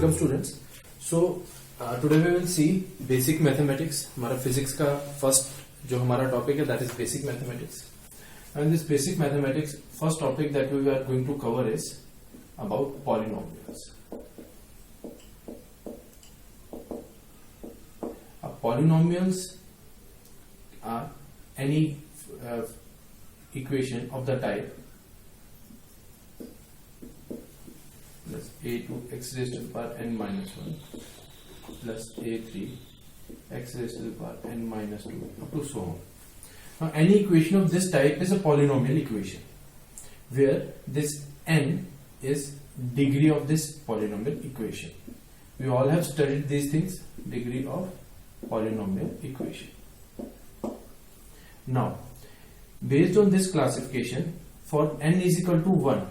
Welcome students. So today we will see basic mathematics. हमारा physics का first जो हमारा टॉपिक है that is basic mathematics. And this basic mathematics first topic that we are going to cover is about polynomials. Polynomials are any equation of the type plus a2 x raised to the power n minus 1 plus a3 x raised to the power n minus 2 up to so on. Now any equation of this type is a polynomial equation where this n is degree of this polynomial equation. We all have studied these things, degree of polynomial equation. Now, based on this classification, for n is equal to 1,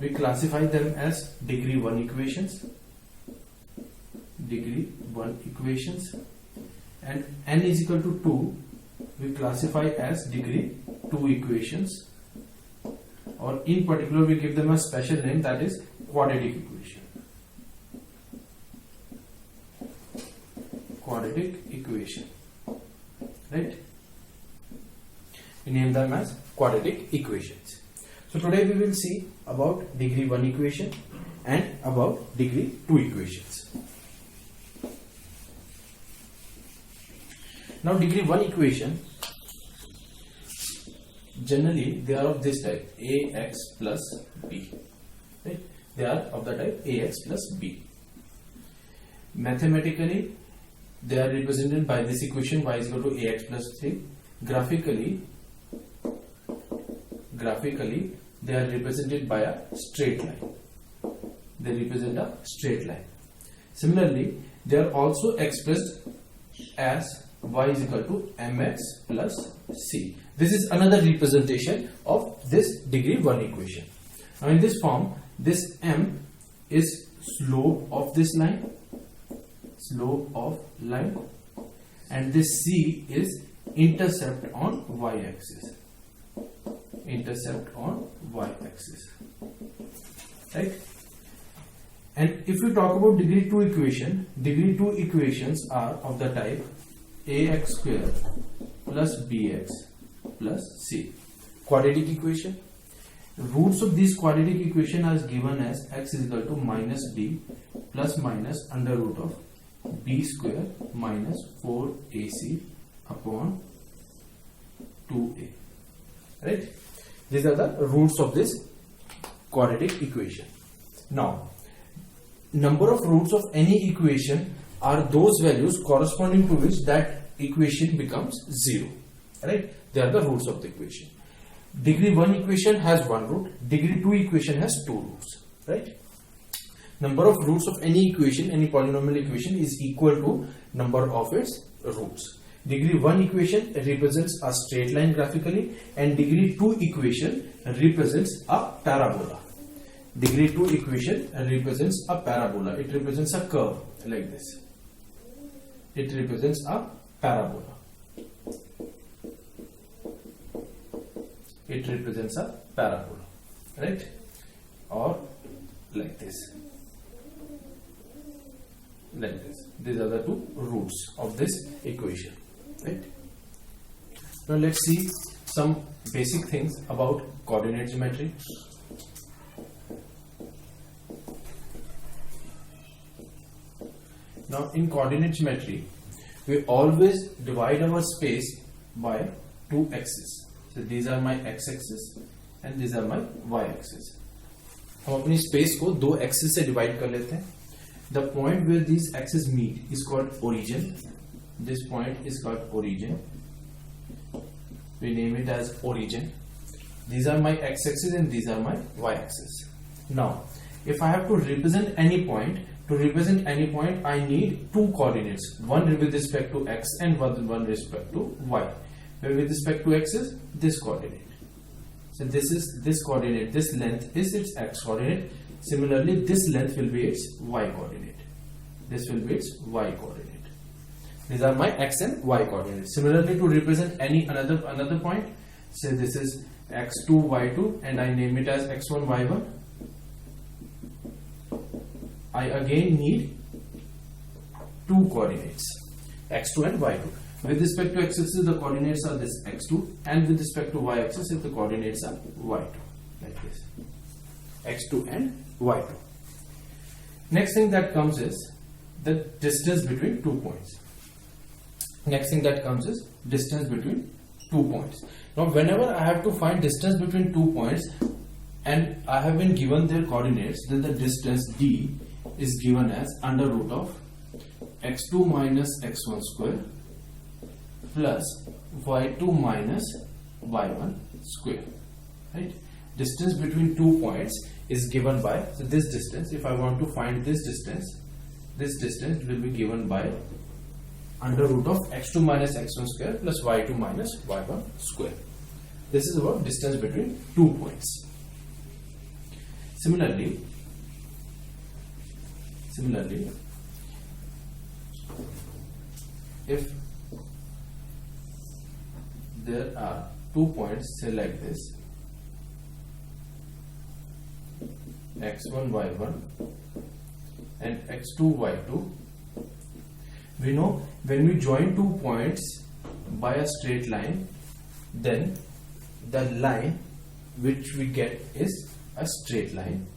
we classify them as degree 1 equations, and n is equal to 2, we classify as degree 2 equations, or in particular we give them a special name, that is quadratic equation. Right? We name them as quadratic equations. So today we will see about degree 1 equation and about degree 2 equations. Now degree 1 equation, generally they are of this type, ax plus b. Right? They are of the type ax plus b. Mathematically they are represented by this equation, y is equal to ax plus 3. Graphically they are represented by a straight line. They represent a straight line. Similarly, they are also expressed as y is equal to mx plus c. This is another representation of this degree 1 equation. Now in this form, this m is slope of this line, and this c is intercept on y-axis. Right? And if we talk about degree 2 equation, degree 2 equations are of the type ax square plus bx plus c. Quadratic equation. Roots of this quadratic equation are given as x is equal to minus b plus minus under root of b square minus 4ac upon 2a. Right? These are the roots of this quadratic equation. Now, number of roots of any equation are those values corresponding to which that equation becomes 0. Right? They are the roots of the equation. Degree 1 equation has 1 root. Degree 2 equation has 2 roots. Right? Number of roots of any equation, any polynomial equation, is equal to number of its roots. Degree 1 equation represents a straight line graphically, and degree 2 equation represents a parabola. Degree 2 equation represents a parabola. It represents a curve like this. It represents a parabola. It represents a parabola, right? Or like this. Like this. These are the two roots of this equation. Right? Now let's see some basic things about coordinate geometry. Now in coordinate geometry, we always divide our space by two axes. So these are my x-axis and these are my y-axis. हम अपनी space को दो axes से divide कर लेते हैं. The point where these axes meet is called origin. This point is called origin. We name it as origin. These are my x-axis and these are my y-axis. Now, if I have to represent any point, I need two coordinates. One with respect to x and one with respect to y. Where with respect to x is this coordinate. So this is this coordinate. This length is its x coordinate. Similarly, this length will be its y coordinate. This will be its y coordinate. These are my x and y coordinates. Similarly, to represent any another point, say this is x2, y2, and I name it as x1, y1. I again need two coordinates, x2 and y2. With respect to x-axis, the coordinates are this x2, and with respect to y-axis, the coordinates are y2, like this, x2 and y2. Next thing that comes is the distance between 2 points. Next thing that comes is distance between 2 points. Now, whenever I have to find distance between 2 points and I have been given their coordinates, then the distance d is given as under root of x2 minus x1 square plus y2 minus y1 square. Right? Distance between 2 points is given by, so this distance, if I want to find this distance will be given by under root of x2 minus x1 square plus y2 minus y1 square. This is about distance between 2 points. Similarly, if there are 2 points, say like this, x1 y1 and x2 y2, we know when we join 2 points by a straight line, then the line which we get is a straight line,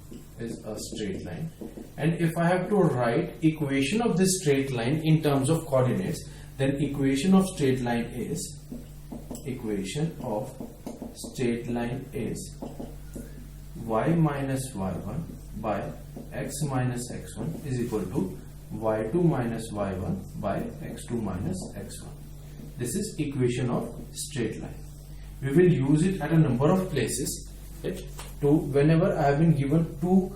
and if I have to write equation of this straight line in terms of coordinates, then equation of straight line is y minus y1 by x minus x1 is equal to y2 minus y1 by x2 minus x1. This is equation of straight line. We will use it at a number of places. Right? Whenever I have been given 2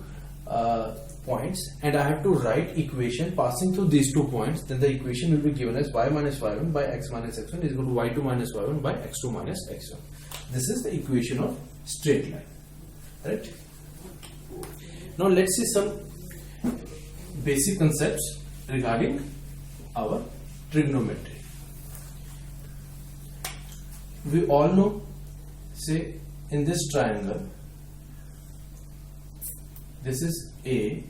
points and I have to write equation passing through these 2 points, then the equation will be given as y minus y1 by x minus x1 is equal to y2 minus y1 by x2 minus x1. This is the equation of straight line. Right? Now let's see some basic concepts regarding our trigonometry. We all know, say in this triangle, this is A,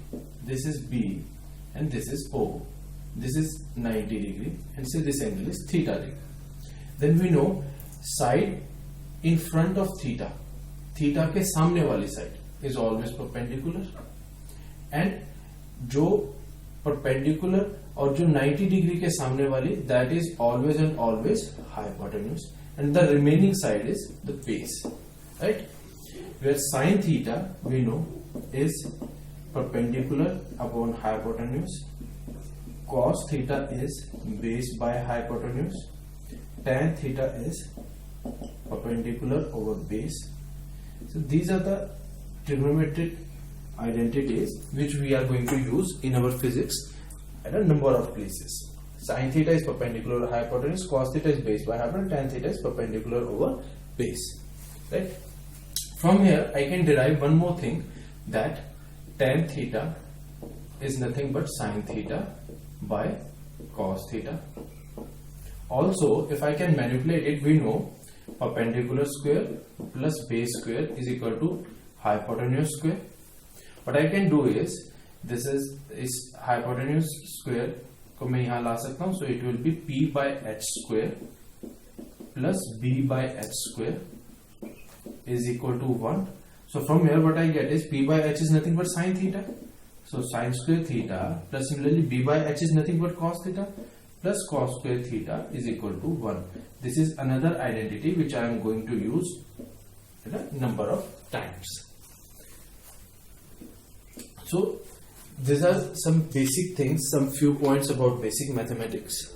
this is B, and this is O. This is 90 degree, and say this angle is theta degree. Then we know side in front of theta के सामने वाली side is always perpendicular, and जो perpendicular और जो 90 degree के सामने वाली, that is always and always hypotenuse, and the remaining side is the base. Right? Where sine theta we know is perpendicular upon hypotenuse, cos theta is base by hypotenuse, tan theta is perpendicular over base. So these are the trigonometric identities which we are going to use in our physics at a number of places. Sin theta is perpendicular over hypotenuse, cos theta is base by hypotenuse, tan theta is perpendicular over base. Right? From here I can derive one more thing, that tan theta is nothing but sin theta by cos theta. Also, if I can manipulate it, we know perpendicular square plus base square is equal to hypotenuse square. What I can do is, this is hypotenuse square को मैं यहाँ ला सकता हूँ, so it will be p by h square plus b by h square is equal to 1. So from here what I get is p by h is nothing but sin theta. So sin square theta plus similarly b by h is nothing but cos theta plus cos square theta is equal to 1. This is another identity which I am going to use a number of times. So these are some basic things, some few points about basic mathematics.